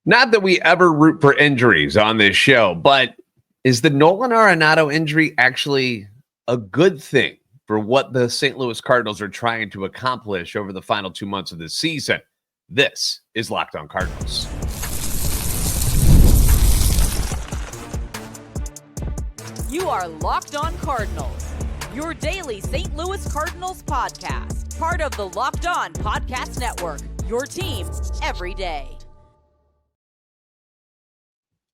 Not that we ever root for injuries on this show, but is the Nolan Arenado injury actually a good thing for what the St. Louis Cardinals are trying to accomplish over the final 2 months of this season? This is Locked On Cardinals. You are Locked On Cardinals, your daily St. Louis Cardinals podcast, part of the Locked On Podcast Network, your team every day.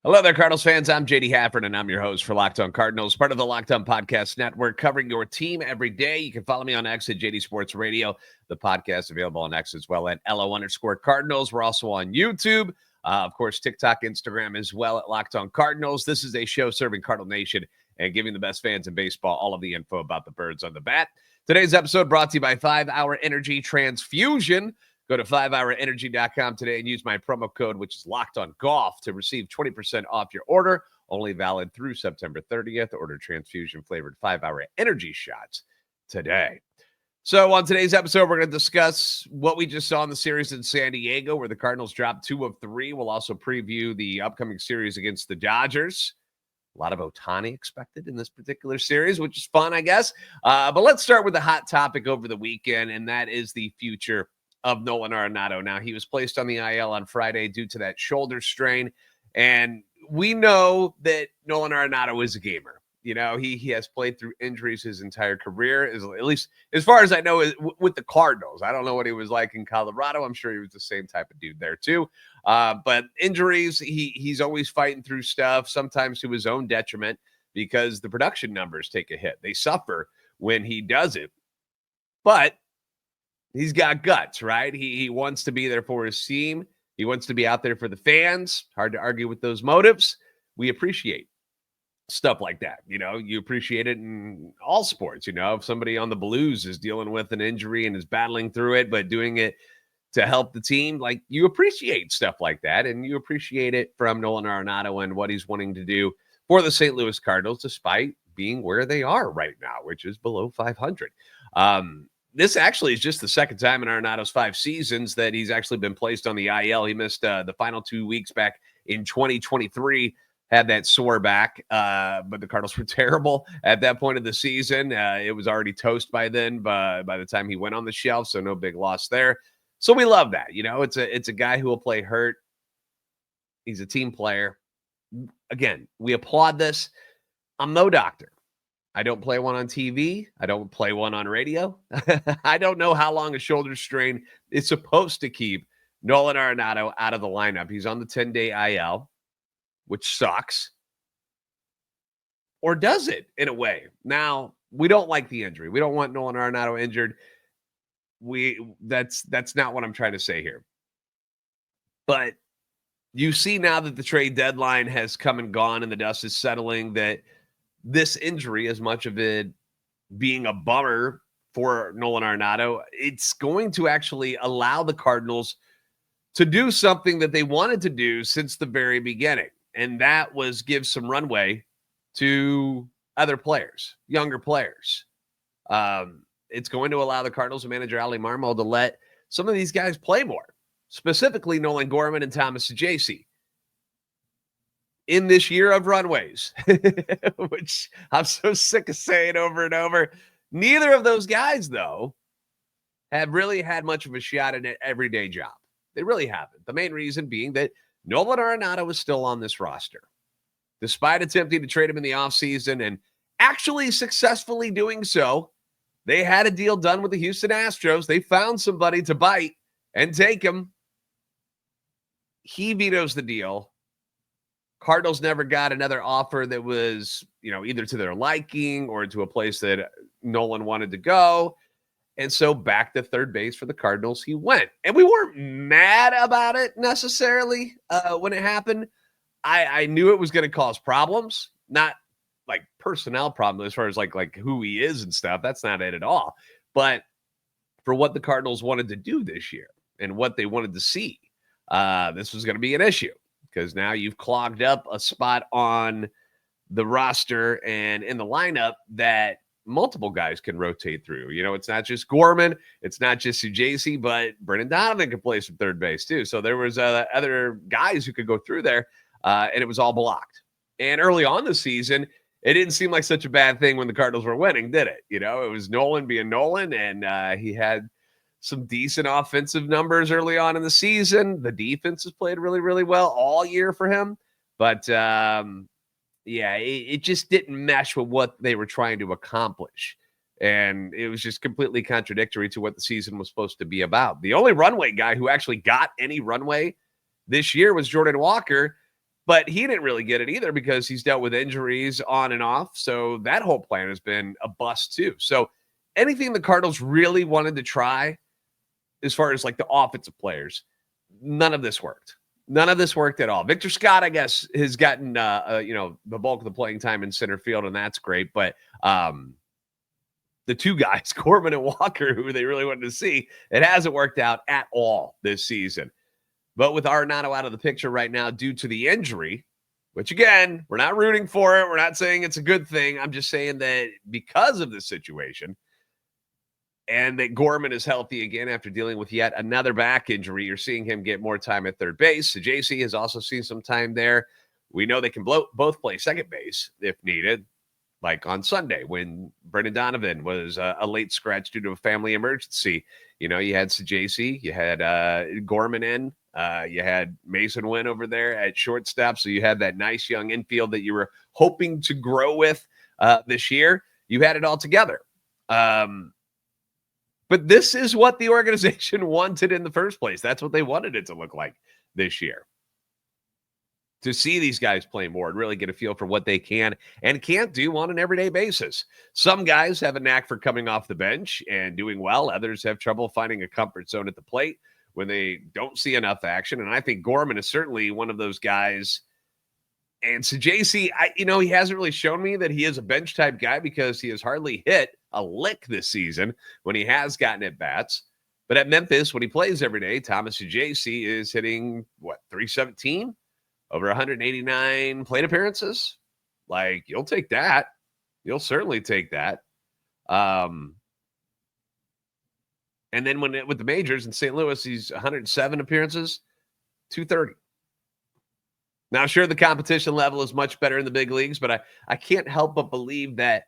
Hello there, Cardinals fans. I'm JD Hafford, and I'm your host for Locked On Cardinals, part of the Locked On Podcast Network, covering your team every day. You can follow me on X at JD Sports Radio. The podcast available on X as well at LO_Cardinals. We're also on YouTube. Of course, TikTok, Instagram as well at Locked On Cardinals. This is a show serving Cardinal Nation and giving the best fans in baseball all of the info about the birds on the bat. Today's episode brought to you by 5 Hour Energy Transfusion. Go to 5hourenergy.com today and use my promo code, which is Locked On Golf, to receive 20% off your order. Only valid through September 30th. Order transfusion-flavored 5-hour energy shots today. So on today's episode, we're going to discuss what we just saw in the series in San Diego, where the Cardinals dropped 2 of 3. We'll also preview the upcoming series against the Dodgers. A lot of Ohtani expected in this particular series, which is fun, I guess. But let's start with the hot topic over the weekend, and that is the future of Nolan Arenado. Now, he was placed on the IL on Friday due to that shoulder strain, and we know that Nolan Arenado is a gamer. You know, he has played through injuries his entire career, at least as far as I know, with the Cardinals. I don't know what he was like in Colorado. I'm sure he was the same type of dude there too. But injuries, he's always fighting through stuff, sometimes to his own detriment, because the production numbers take a hit. They suffer when he does it. But he's got guts, right? He wants to be there for his team. He wants to be out there for the fans. Hard to argue with those motives. We appreciate stuff like that. You know, you appreciate it in all sports. You know, if somebody on the Blues is dealing with an injury and is battling through it, but doing it to help the team, like, you appreciate stuff like that. And you appreciate it from Nolan Arenado and what he's wanting to do for the St. Louis Cardinals, despite being where they are right now, which is below 500. This actually is just the second time in Arenado's 5 seasons that he's actually been placed on the IL. He missed the final 2 weeks back in 2023, had that sore back, but the Cardinals were terrible at that point of the season. It was already toast by then, by the time he went on the shelf, so no big loss there. So we love that. You know, it's a guy who will play hurt. He's a team player. Again, we applaud this. I'm no doctor. I don't play one on TV. I don't play one on radio. I don't know how long a shoulder strain is supposed to keep Nolan Arenado out of the lineup. He's on the 10-day IL, which sucks. Or does it, in a way? Now, we don't like the injury. We don't want Nolan Arenado injured. That's not what I'm trying to say here. But you see now that the trade deadline has come and gone and the dust is settling, that this injury, as much of it being a bummer for Nolan Arenado, it's going to actually allow the Cardinals to do something that they wanted to do since the very beginning. And that was give some runway to other players, younger players. It's going to allow the Cardinals and manager Ali Marmol to let some of these guys play more, specifically Nolan Gorman and Thomas Saggese, in this year of runways, which I'm so sick of saying over and over. Neither of those guys, though, have really had much of a shot at an everyday job. They really haven't. The main reason being that Nolan Arenado is still on this roster, despite attempting to trade him in the offseason and actually successfully doing so. They had a deal done with the Houston Astros. They found somebody to bite and take him. He vetoes the deal. Cardinals never got another offer that was, either to their liking or to a place that Nolan wanted to go. And so back to third base for the Cardinals he went. And we weren't mad about it necessarily when it happened. I knew it was going to cause problems, not like personnel problems as far as like who he is and stuff. That's not it at all. But for what the Cardinals wanted to do this year and what they wanted to see, this was going to be an issue. Because now you've clogged up a spot on the roster and in the lineup that multiple guys can rotate through. It's not just Gorman, it's not just Sujaisi, but Brendan Donovan can play some third base too. So there was other guys who could go through there, and it was all blocked. And early on the season, it didn't seem like such a bad thing when the Cardinals were winning, did it? It was Nolan being Nolan, and he had some decent offensive numbers early on in the season. The defense has played really, really well all year for him. But, it just didn't mesh with what they were trying to accomplish. And it was just completely contradictory to what the season was supposed to be about. The only runway guy who actually got any runway this year was Jordan Walker, but he didn't really get it either because he's dealt with injuries on and off. So that whole plan has been a bust too. So anything the Cardinals really wanted to try as far as like the offensive players, none of this worked. None of this worked at all. Victor Scott, I guess, has gotten the bulk of the playing time in center field, and that's great. But the two guys, Gorman and Walker, who they really wanted to see, it hasn't worked out at all this season. But with Arenado out of the picture right now due to the injury, which again, we're not rooting for it. We're not saying it's a good thing. I'm just saying that because of this situation and that Gorman is healthy again after dealing with yet another back injury, you're seeing him get more time at third base. JC has also seen some time there. We know they can both play second base if needed, like on Sunday when Brendan Donovan was a late scratch due to a family emergency. You had JC, you had Gorman in. You had Mason Wynn over there at shortstop. So you had that nice young infield that you were hoping to grow with this year. You had it all together. But this is what the organization wanted in the first place. That's what they wanted it to look like this year. To see these guys play more and really get a feel for what they can and can't do on an everyday basis. Some guys have a knack for coming off the bench and doing well. Others have trouble finding a comfort zone at the plate when they don't see enough action. And I think Gorman is certainly one of those guys. And so JC, he hasn't really shown me that he is a bench type guy because he has hardly hit a lick this season when he has gotten at bats. But at Memphis, when he plays every day, Thomas JC is hitting 317 over 189 plate appearances. Like, you'll take that. You'll certainly take that. And then with the majors in St. Louis, he's 107 appearances, 230. Now, sure, the competition level is much better in the big leagues, but I can't help but believe that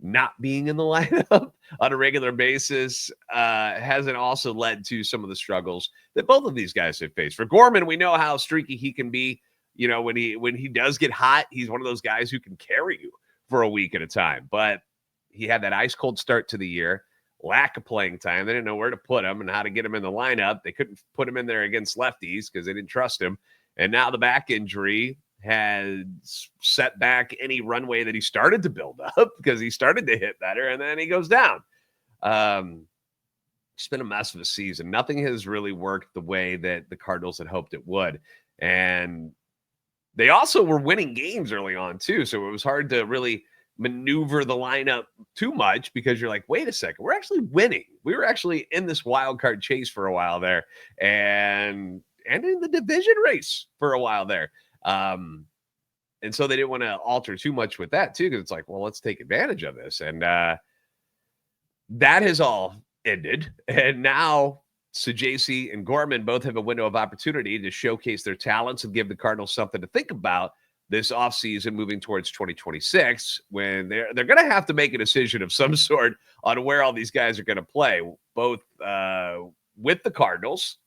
not being in the lineup on a regular basis hasn't also led to some of the struggles that both of these guys have faced. For Gorman, we know how streaky he can be. When he does get hot, he's one of those guys who can carry you for a week at a time. But he had that ice cold start to the year. Lack of playing time. They didn't know where to put him and how to get him in the lineup. They couldn't put him in there against lefties because they didn't trust him. And now the back injury has set back any runway that he started to build up because he started to hit better and then he goes down. It's been a mess of a season. Nothing has really worked the way that the Cardinals had hoped it would. And they also were winning games early on too. So it was hard to really maneuver the lineup too much because you're like, wait a second, we're actually winning. We were actually in this wild card chase for a while there and in the division race for a while there. And so they didn't want to alter too much with that too, because it's like, well, let's take advantage of this. And that has all ended. And now Sujaisi and Gorman both have a window of opportunity to showcase their talents and give the Cardinals something to think about this offseason moving towards 2026, when they're going to have to make a decision of some sort on where all these guys are going to play, both with the Cardinals,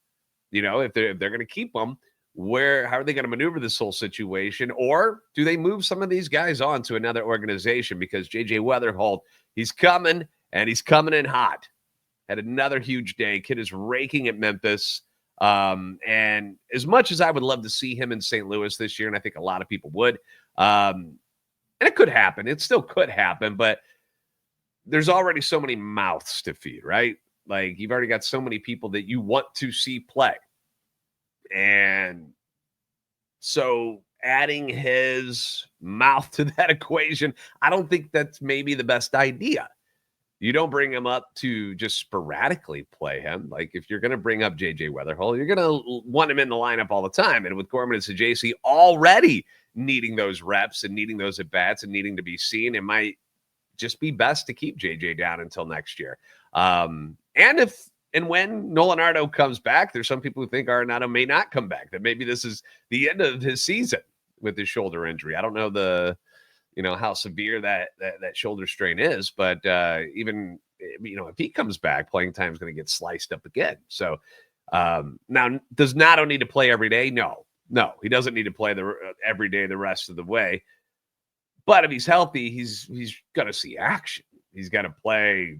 if they're going to keep them, how are they going to maneuver this whole situation? Or do they move some of these guys on to another organization? Because JJ Wetherholt, he's coming, and he's coming in hot. Had another huge day. Kid is raking at Memphis. And as much as I would love to see him in St. Louis this year, and I think a lot of people would, and it could happen. It still could happen, but there's already so many mouths to feed, right? Like, you've already got so many people that you want to see play. And so adding his mouth to that equation, I don't think that's maybe the best idea. You don't bring him up to just sporadically play him. Like, if you're going to bring up JJ Wetherholt, you're going to want him in the lineup all the time. And with Gorman and Sujaisi already needing those reps and needing those at-bats and needing to be seen, it might just be best to keep JJ down until next year. And if and when Nolan Arenado comes back, there's some people who think Arenado may not come back, that maybe this is the end of his season with his shoulder injury. I don't know how severe that shoulder strain is, but even if he comes back, playing time is going to get sliced up again. So now, does Nato need to play every day? No, he doesn't need to play every day the rest of the way. But if he's healthy, he's going to see action. He's got to play,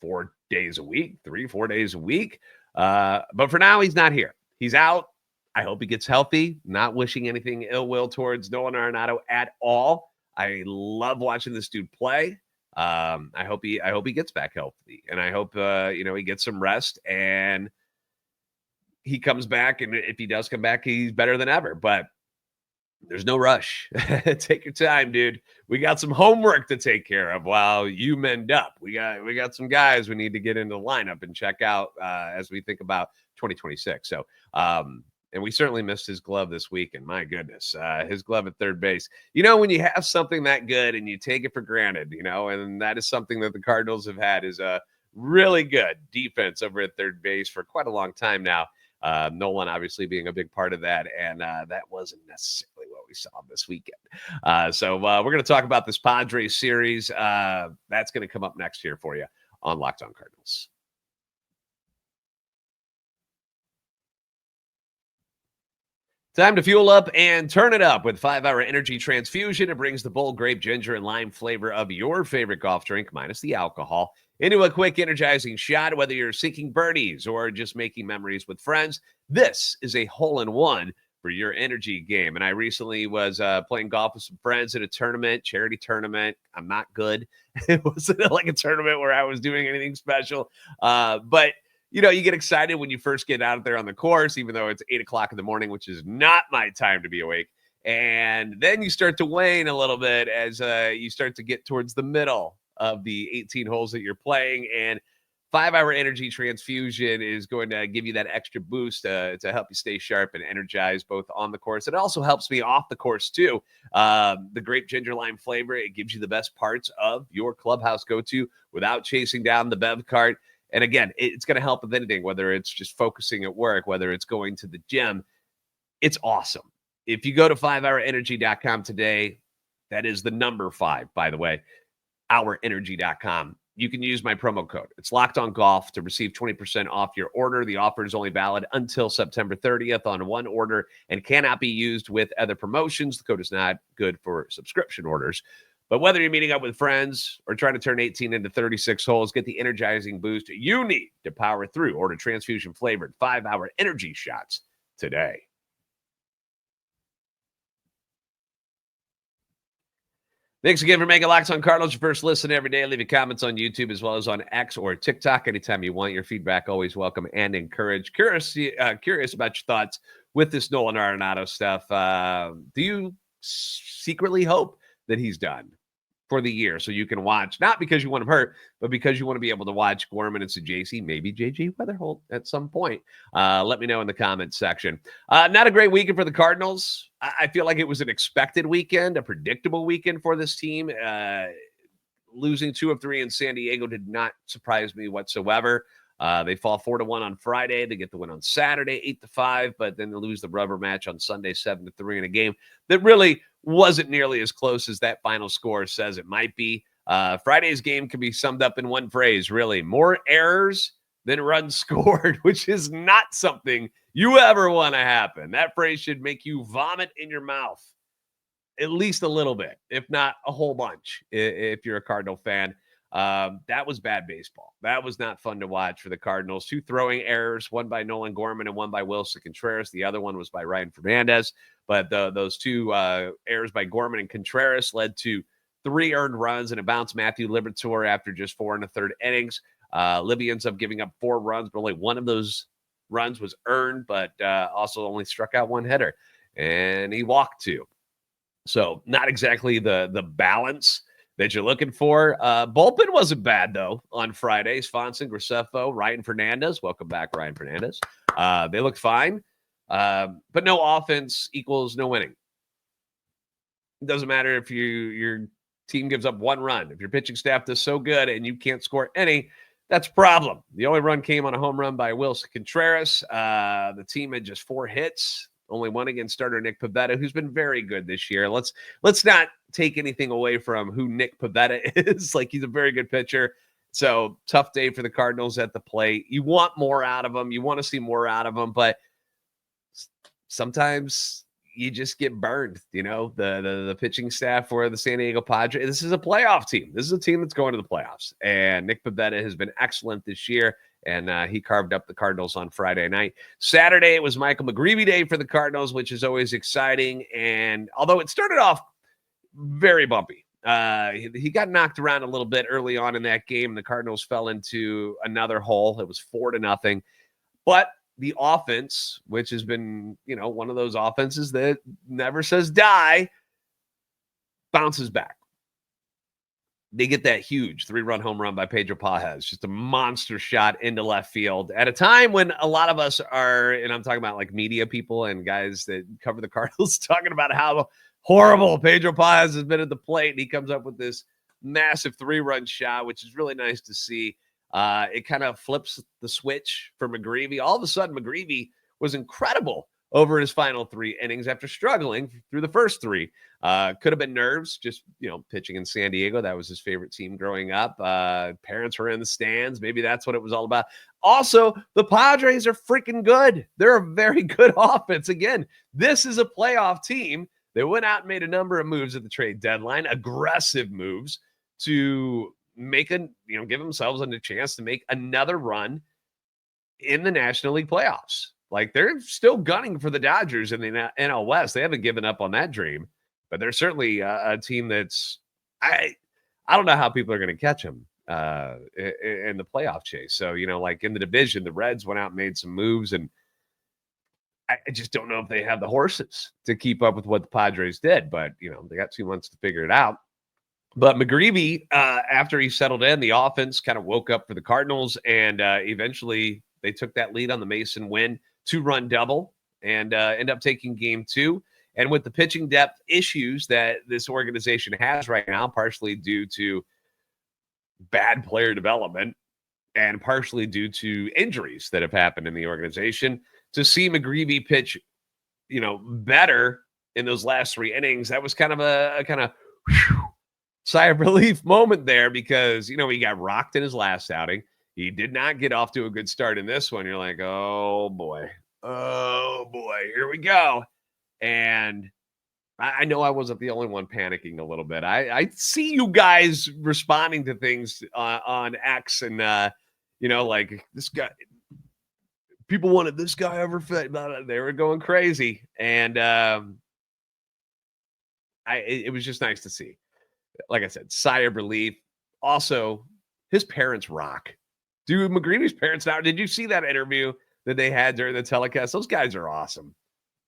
4 days a week, 3-4 days a week. But for now, he's not here. He's out. I hope he gets healthy. Not wishing anything ill will towards Nolan Arenado at all. I love watching this dude play. I hope he gets back healthy, and I hope he gets some rest and he comes back. And if he does come back, he's better than ever. But there's no rush. Take your time, dude. We got some homework to take care of while you mend up. We got some guys we need to get into the lineup and check out as we think about 2026. So, and we certainly missed his glove this weekend. My goodness, his glove at third base. When you have something that good and you take it for granted, and that is something that the Cardinals have had, is a really good defense over at third base for quite a long time now. Nolan obviously being a big part of that, and that wasn't necessarily what we saw this weekend. So we're going to talk about this Padres series. That's going to come up next here for you on Locked On Cardinals. Time to fuel up and turn it up with 5-Hour Energy Transfusion. It brings the bold grape, ginger, and lime flavor of your favorite golf drink, minus the alcohol, into a quick, energizing shot. Whether you're seeking birdies or just making memories with friends, this is a hole-in-one for your energy game. And I recently was playing golf with some friends at a charity tournament. I'm not good. It wasn't like a tournament where I was doing anything special. But you get excited when you first get out there on the course, even though it's 8:00 in the morning, which is not my time to be awake. And then you start to wane a little bit as you start to get towards the middle of the 18 holes that you're playing. And 5-Hour Energy Transfusion is going to give you that extra boost to help you stay sharp and energized both on the course. It also helps me off the course too. The grape ginger lime flavor, it gives you the best parts of your clubhouse go-to without chasing down the bev cart. And again, it's going to help with anything, whether it's just focusing at work, whether it's going to the gym. It's awesome. If you go to 5hourenergy.com today, that is the number 5, by the way, hourenergy.com. You can use my promo code. It's Locked On Golf to receive 20% off your order. The offer is only valid until September 30th on one order and cannot be used with other promotions. The code is not good for subscription orders. But whether you're meeting up with friends or trying to turn 18 into 36 holes, get the energizing boost you need to power through. Order transfusion-flavored 5-Hour Energy shots today. Thanks again for making Locked On Cardinals your first listen every day. Leave your comments on YouTube as well as on X or TikTok anytime you want. Your feedback always welcome and encouraged. Curious about your thoughts with this Nolan Arenado stuff. Do you secretly hope that he's done for the year so you can watch, not because you want him hurt, but because you want to be able to watch Gorman and Sajacy, maybe JJ Wetherholt at some point? Let me know in the comments section. Not a great weekend for the Cardinals. I feel like it was an expected weekend, a predictable weekend for this team. Losing 2 of 3 in San Diego did not surprise me whatsoever. They fall 4-1 on Friday. They get the win on Saturday, 8-5, but then they lose the rubber match on Sunday, 7-3 in a game that really wasn't nearly as close as that final score says it might be. Friday's game can be summed up in one phrase, really: more errors than runs scored, which is not something you ever want to happen. That phrase should make you vomit in your mouth at least a little bit, if not a whole bunch, if you're a Cardinal fan. That was bad baseball. That was not fun to watch for the Cardinals. 2 throwing errors, one by Nolan Gorman and one by Wilson Contreras. The other one was by Ryan Fernandez. But those 2 errors by Gorman and Contreras led to 3 earned runs and a bounce Matthew Liberatore after just 4 1/3 innings. Libby ends up giving up 4 runs, but only one of those runs was earned, but also only struck out 1 hitter. And he walked 2. So not exactly the balance that you're looking for. Bullpen wasn't bad, though, on Friday. Swanson, Graceffo, Ryan Fernandez. Welcome back, Ryan Fernandez. They looked fine. But no offense equals no winning. It doesn't matter if you're team gives up 1 run. If your pitching staff does so good and you can't score any, that's a problem. The only run came on a home run by Wilson Contreras. The team had just 4 hits, only 1 against starter Nick Pivetta, who's been very good this year. Let's not take anything away from who Nick Pivetta is. Like, he's a very good pitcher. So tough day for the Cardinals at the plate. You want more out of them. You want to see more out of them, but sometimes you just get burned. You know, the pitching staff for the San Diego Padres. This is a playoff team. This is a team that's going to the playoffs. And Nick Pivetta has been excellent this year. And he carved up the Cardinals on Friday night. Saturday, it was Michael McGreevy Day for the Cardinals, which is always exciting. And although it started off very bumpy, he got knocked around a little bit early on in that game. The Cardinals fell into another hole. It was 4-0. But the offense, which has been, one of those offenses that never says die, bounces back. They get that huge 3-run home run by Pedro Pages, just a monster shot into left field at a time when a lot of us are, and I'm talking about like media people and guys that cover the Cardinals, talking about how horrible Pedro Pages has been at the plate. And he comes up with this massive 3-run shot, which is really nice to see. It kind of flips the switch for McGreevy. All of a sudden, McGreevy was incredible over his final 3 innings after struggling through the first 3. Could have been nerves, just, pitching in San Diego. That was his favorite team growing up. Parents were in the stands. Maybe that's what it was all about. Also, the Padres are freaking good. They're a very good offense. Again, this is a playoff team. They went out and made a number of moves at the trade deadline, aggressive moves to make give themselves a chance to make another run in the National League playoffs. Like, they're still gunning for the Dodgers in the NL West. They haven't given up on that dream, but they're certainly a team that's, I don't know how people are going to catch them in the playoff chase. So, like in the division, the Reds went out and made some moves, and I just don't know if they have the horses to keep up with what the Padres did, but they got 2 months to figure it out. But McGreevy, after he settled in, the offense kind of woke up for the Cardinals, and eventually they took that lead on the Mason win, 2-run double, and end up taking game 2. And with the pitching depth issues that this organization has right now, partially due to bad player development and partially due to injuries that have happened in the organization, to see McGreevy pitch, better in those last 3 innings, that was kind of a sigh of relief moment there, because, he got rocked in his last outing. He did not get off to a good start in this one. You're like, oh boy, here we go. And I know I wasn't the only one panicking a little bit. I see you guys responding to things on X, and like, this guy, people wanted this guy over fit. They were going crazy, and it was just nice to see. Like I said, sigh of relief. Also, his parents rock. Dude, McGreevy's parents now. Did you see that interview that they had during the telecast? Those guys are awesome.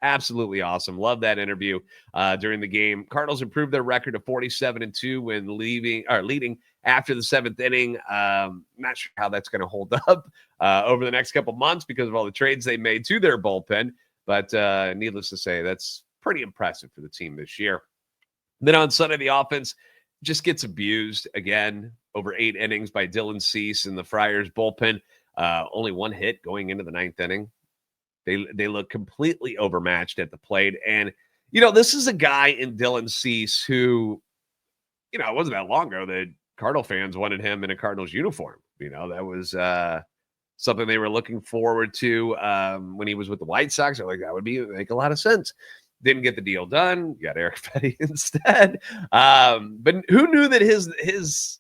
Absolutely awesome. Love that interview during the game. Cardinals improved their record to 47-2 when leading after the 7th inning. Not sure how that's going to hold up over the next couple months because of all the trades they made to their bullpen. But needless to say, that's pretty impressive for the team this year. Then on Sunday, the offense just gets abused again over 8 innings by Dylan Cease and the Friars bullpen. Only 1 hit going into the 9th inning. They look completely overmatched at the plate. And, this is a guy in Dylan Cease who, it wasn't that long ago that Cardinal fans wanted him in a Cardinals uniform. That was something they were looking forward to when he was with the White Sox. They're like, that would make a lot of sense. Didn't get the deal done. You got Eric Fetty instead. But who knew that his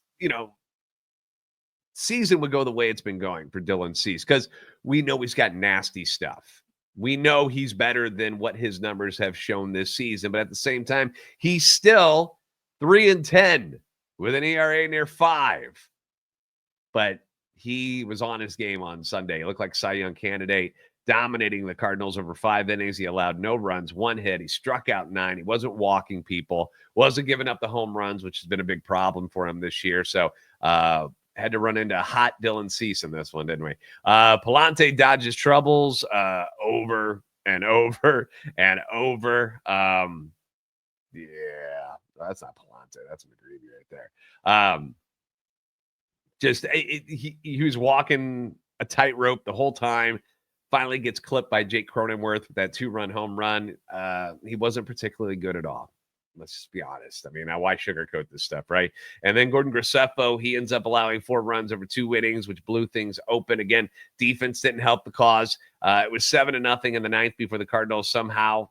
season would go the way it's been going for Dylan Cease? Because we know he's got nasty stuff. We know he's better than what his numbers have shown this season. But at the same time, he's still 3-10 with an ERA near 5. But he was on his game on Sunday. He looked like Cy Young candidate, dominating the Cardinals over 5 innings. He allowed no runs, 1 hit. He struck out 9. He wasn't walking people, wasn't giving up the home runs, which has been a big problem for him this year. So had to run into hot Dylan Cease in this one, didn't we? Palante dodges troubles over and over and over. Yeah, That's not Palante. That's McGreevy right there. He was walking a tightrope the whole time. Finally gets clipped by Jake Cronenworth with that 2-run home run. He wasn't particularly good at all. Let's just be honest. I mean, why sugarcoat this stuff, right? And then Gordon Graceffo, he ends up allowing 4 runs over 2 innings, which blew things open. Again, defense didn't help the cause. It was 7-0 in the 9th before the Cardinals somehow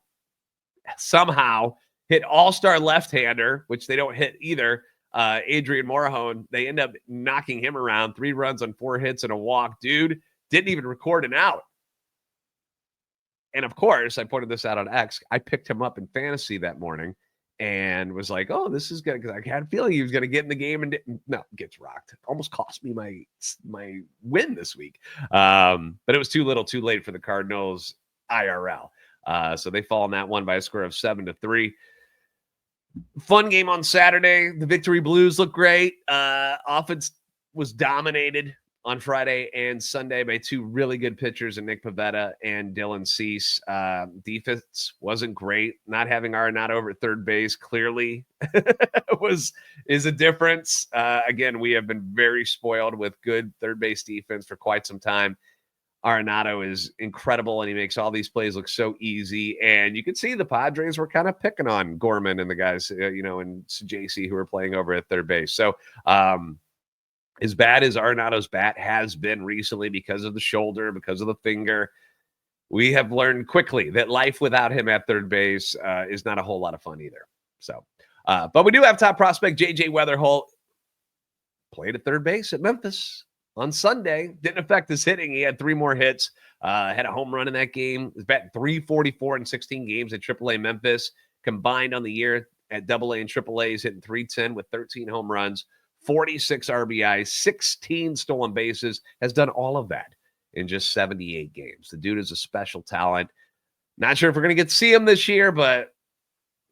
hit all-star left-hander, which they don't hit either, Adrian Morejon. They end up knocking him around. 3 runs on 4 hits and a walk. Dude didn't even record an out. And, of course, I pointed this out on X. I picked him up in fantasy that morning and was like, oh, this is good, because I had a feeling he was going to get in the game, and no, gets rocked. Almost cost me my win this week. But it was too little too late for the Cardinals IRL. So they fall in that one by a score of 7-3. Fun game on Saturday. The Victory Blues look great. Offense was dominated on Friday and Sunday by 2 really good pitchers in Nick Pivetta and Dylan Cease. Defense wasn't great. Not having Arenado over at third base clearly is a difference. Again, we have been very spoiled with good third base defense for quite some time. Arenado is incredible, and he makes all these plays look so easy. And you can see the Padres were kind of picking on Gorman and the guys, and JC who are playing over at third base. So, as bad as Arenado's bat has been recently because of the shoulder, because of the finger, we have learned quickly that life without him at third base is not a whole lot of fun either. So, but we do have top prospect J.J. Wetherholt. Played at third base at Memphis on Sunday. Didn't affect his hitting. He had 3 more hits. Had a home run in that game. He's batting .344 in 16 games at AAA Memphis. Combined on the year at AA and AAA, he's hitting .310 with 13 home runs, 46 RBIs, 16 stolen bases. Has done all of that in just 78 games. The dude is a special talent. Not sure if we're going to get to see him this year, but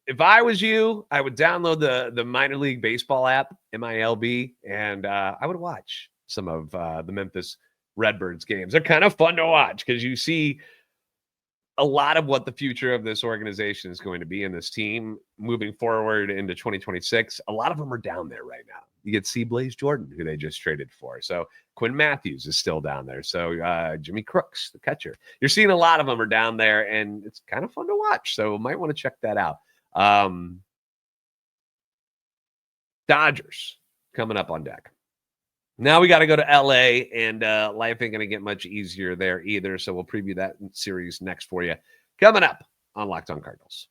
if I was you, I would download the minor league baseball app, MILB, and I would watch some of the Memphis Redbirds games. They're kind of fun to watch because you see a lot of what the future of this organization is going to be in this team moving forward into 2026. A lot of them are down there right now. You get C. Blaze Jordan, who they just traded for. So Quinn Matthews is still down there. So Jimmy Crooks, the catcher. You're seeing a lot of them are down there, and it's kind of fun to watch. So might want to check that out. Dodgers coming up on deck. Now we got to go to LA, and life ain't going to get much easier there either. So we'll preview that series next for you. Coming up on Locked On Cardinals.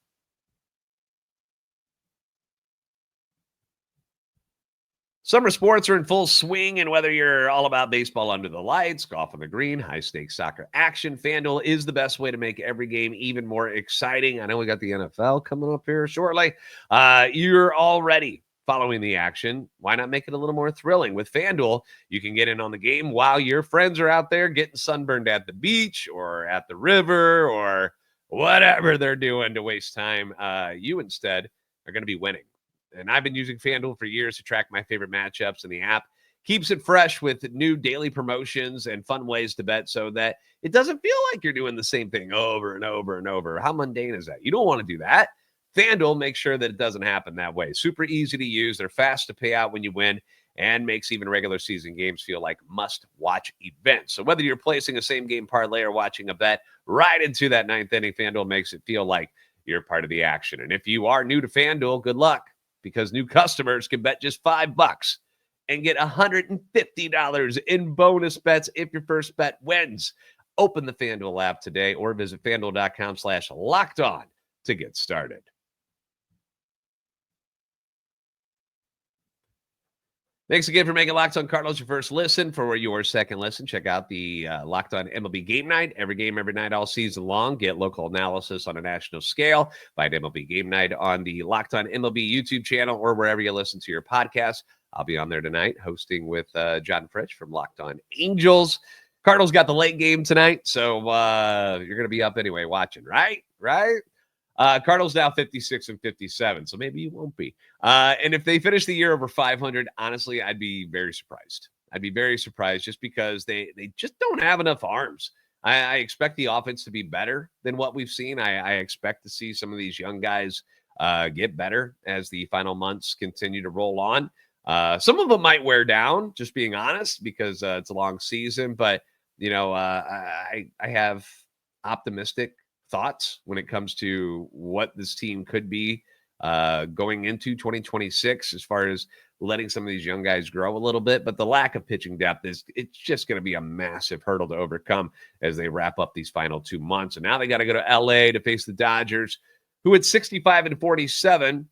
Summer sports are in full swing, and whether you're all about baseball under the lights, golf on the green, high-stakes soccer action, FanDuel is the best way to make every game even more exciting. I know we got the NFL coming up here shortly. You're already following the action. Why not make it a little more thrilling? With FanDuel, you can get in on the game while your friends are out there getting sunburned at the beach or at the river or whatever they're doing to waste time. You instead are going to be winning. And I've been using FanDuel for years to track my favorite matchups, and the app keeps it fresh with new daily promotions and fun ways to bet so that it doesn't feel like you're doing the same thing over and over and over. How mundane is that? You don't want to do that. FanDuel makes sure that it doesn't happen that way. Super easy to use. They're fast to pay out when you win and makes even regular season games feel like must-watch events. So whether you're placing a same-game parlay or watching a bet right into that 9th inning, FanDuel makes it feel like you're part of the action. And if you are new to FanDuel, good luck, because new customers can bet just $5 and get $150 in bonus bets if your first bet wins. Open the FanDuel app today or visit FanDuel.com/lockedon to get started. Thanks again for making Locked On Cardinals your first listen. For your second listen, check out the Locked On MLB Game Night. Every game, every night, all season long. Get local analysis on a national scale. Find MLB Game Night on the Locked On MLB YouTube channel or wherever you listen to your podcast. I'll be on there tonight hosting with John Fritsch from Locked On Angels. Cardinals got the late game tonight, so you're going to be up anyway watching, right? Right? Cardinals now 56-57, so maybe you won't be. And if they finish the year over 500, honestly, I'd be very surprised. I'd be very surprised just because they just don't have enough arms. I expect the offense to be better than what we've seen. I expect to see some of these young guys get better as the final months continue to roll on. Some of them might wear down, just being honest, because it's a long season. But, I have optimistic thoughts when it comes to what this team could be going into 2026 as far as letting some of these young guys grow a little bit. But the lack of pitching depth it's just going to be a massive hurdle to overcome as they wrap up these final 2 months. And now they got to go to LA to face the Dodgers, who at 65-47.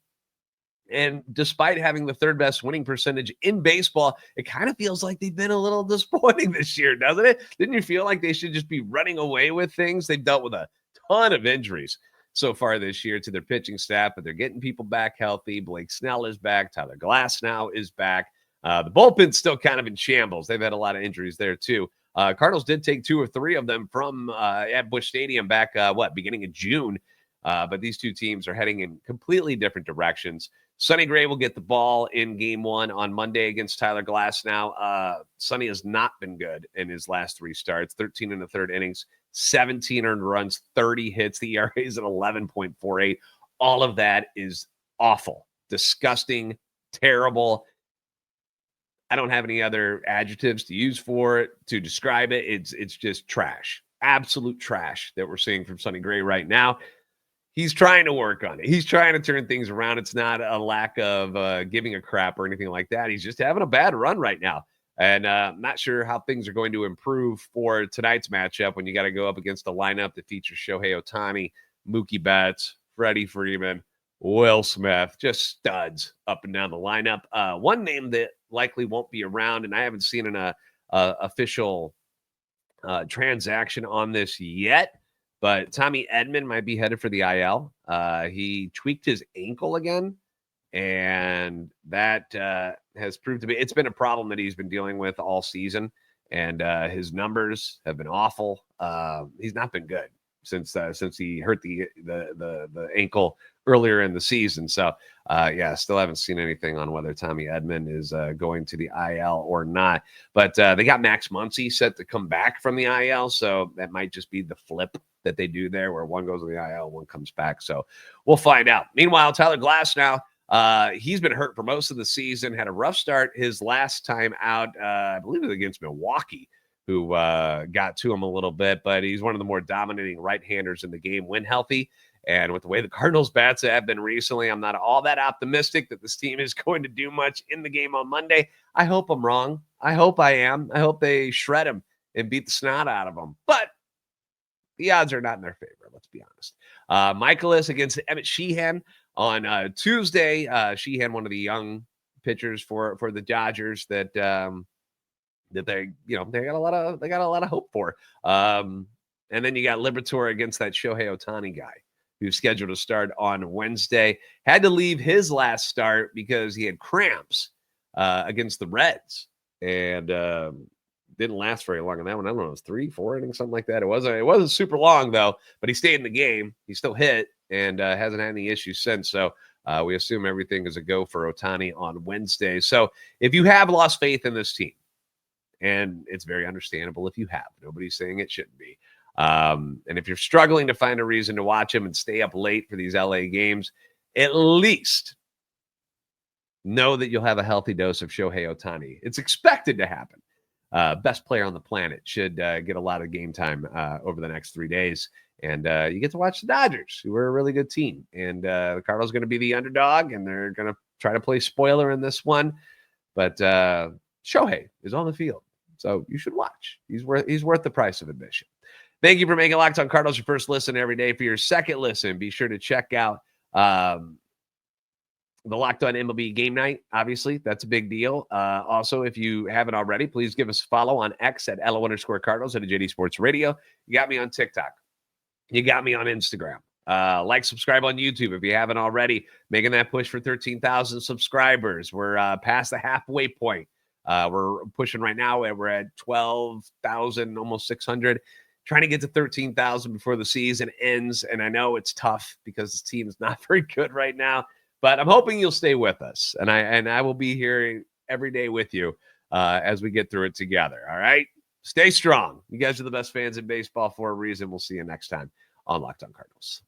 And despite having the third best winning percentage in baseball, it kind of feels like they've been a little disappointing this year, doesn't it? Didn't you feel like they should just be running away with things? They've dealt with a ton of injuries so far this year to their pitching staff, but they're getting people back healthy. Blake Snell is back. Tyler Glasnow is back. The bullpen's still kind of in shambles. They've had a lot of injuries there too. Cardinals did take 2 or 3 of them from at Busch Stadium back, beginning of June. But these two teams are heading in completely different directions. Sonny Gray will get the ball in game 1 on Monday against Tyler Glasnow. Sonny has not been good in his last 3 starts, 13 in the third innings, 17 earned runs, 30 hits. The ERA is at 11.48. All of that is awful, disgusting, terrible. I don't have any other adjectives to use for it, to describe it. It's just trash, absolute trash that we're seeing from Sonny Gray right now. He's trying to work on it. He's trying to turn things around. It's not a lack of giving a crap or anything like that. He's just having a bad run right now. And I'm not sure how things are going to improve for tonight's matchup when you got to go up against a lineup that features Shohei Ohtani, Mookie Betts, Freddie Freeman, Will Smith, just studs up and down the lineup. One name that likely won't be around, and I haven't seen an official transaction on this yet, but Tommy Edman might be headed for the IL. He tweaked his ankle again, and that has proved to be, it's been a problem that he's been dealing with all season, and his numbers have been awful. He's not been good since he hurt the ankle earlier in the season. So, still haven't seen anything on whether Tommy Edman is going to the IL or not. But they got Max Muncy set to come back from the IL, so that might just be the flip that they do there, where one goes to the IL, one comes back. So we'll find out. Meanwhile, Tyler Glasnow, he's been hurt for most of the season, had a rough start his last time out, I believe it was against Milwaukee, who got to him a little bit, but he's one of the more dominating right-handers in the game when healthy. And with the way the Cardinals bats have been recently, I'm not all that optimistic that this team is going to do much in the game on Monday. I hope I'm wrong. I hope I am. I hope they shred him and beat the snot out of him. But the odds are not in their favor, let's be honest. Michaelis against Emmett Sheehan on Tuesday. Sheehan, one of the young pitchers for the Dodgers that they got a lot of hope for. And then you got Liberatore against that Shohei Ohtani guy, who's scheduled to start on Wednesday. Had to leave his last start because he had cramps against the Reds, and didn't last very long on that one. I don't know, it was 3-4 innings, something like that. It wasn't super long though, but he stayed in the game. He still hit and hasn't had any issues since. So we assume everything is a go for Ohtani on Wednesday. So if you have lost faith in this team, and it's very understandable if you have, nobody's saying it shouldn't be. And if you're struggling to find a reason to watch him and stay up late for these LA games, at least know that you'll have a healthy dose of Shohei Ohtani. It's expected to happen. Best player on the planet should get a lot of game time over the next 3 days. And you get to watch the Dodgers, who are a really good team. And the Cardinals are going to be the underdog, and they're going to try to play spoiler in this one. But Shohei is on the field, so you should watch. He's worth the price of admission. Thank you for making Locked On Cardinals your first listen every day. For your second listen, be sure to check out the Locked On MLB Game Night. Obviously, that's a big deal. Also, if you haven't already, please give us a follow on X at @LO_Cardinals and at JD Sports Radio. You got me on TikTok. You got me on Instagram. Subscribe on YouTube if you haven't already. Making that push for 13,000 subscribers. We're past the halfway point. We're pushing right now. We're at 12,000, almost 600. Trying to get to 13,000 before the season ends. And I know it's tough because this team is not very good right now. But I'm hoping you'll stay with us. And I will be here every day with you as we get through it together. All right? Stay strong. You guys are the best fans in baseball for a reason. We'll see you next time on Locked On Cardinals.